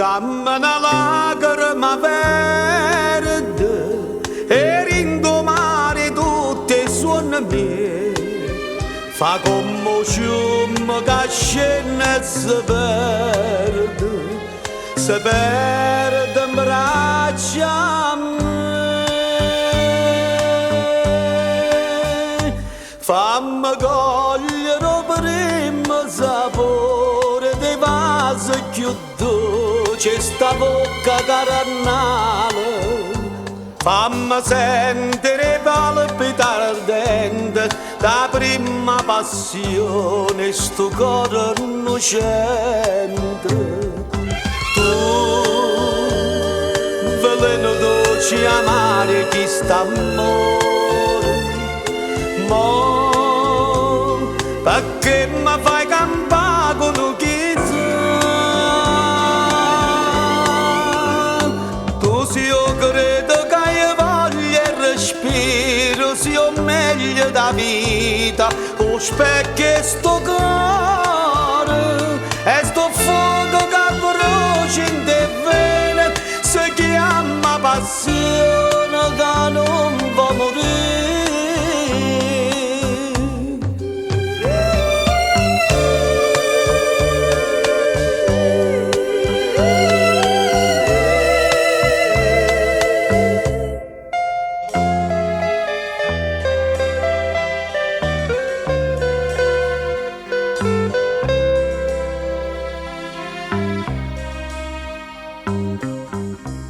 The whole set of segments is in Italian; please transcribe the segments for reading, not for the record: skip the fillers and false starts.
dammi una lacrima verde e rindomare tutte i suoni miei, fa commozione che scende e si perde in braccia a me. Fammi cogliere il primo sapore dei vasi più dolci, sta bocca carannale. Fammi sentire palpitare ardente la prima passione, sto cuore innocente. Tu, veleno dolce amare chi sta amore, perché mi fai campare con chi sa. Tu si io credo che io voglia il respiro, si io meglio da vita, con specchio e sto cuore, e sto fuoco che brucia in te vene, si chiama passione che non va morire.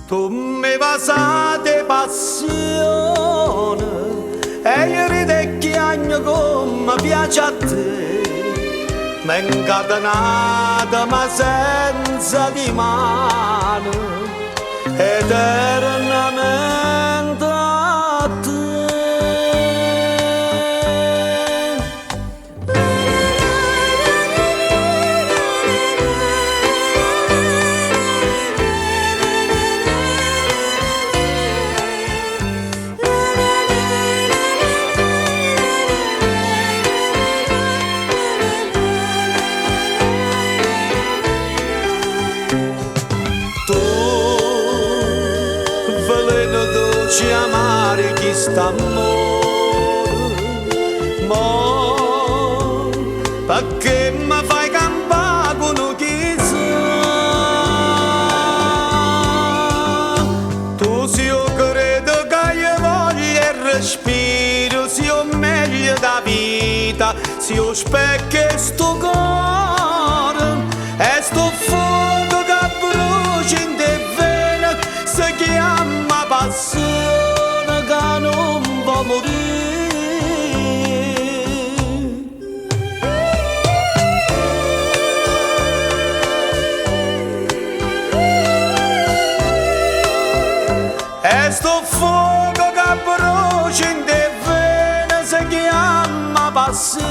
Tu mi vasate passione e io ridecchiagno come piace a te, m'è incatenata ma senza di mano, eternamente a te. Veleno dolce amare chi sta amore, perché mi fai campare con chi sa. Tu si io credo che io voglia il respiro, si io meglio da vita, si io specchio e sto cuore, e sto fuoco che brucia in te vene, si chiama passione che non va morire. E sto fuoco che brucia in te vene, si chiama passione.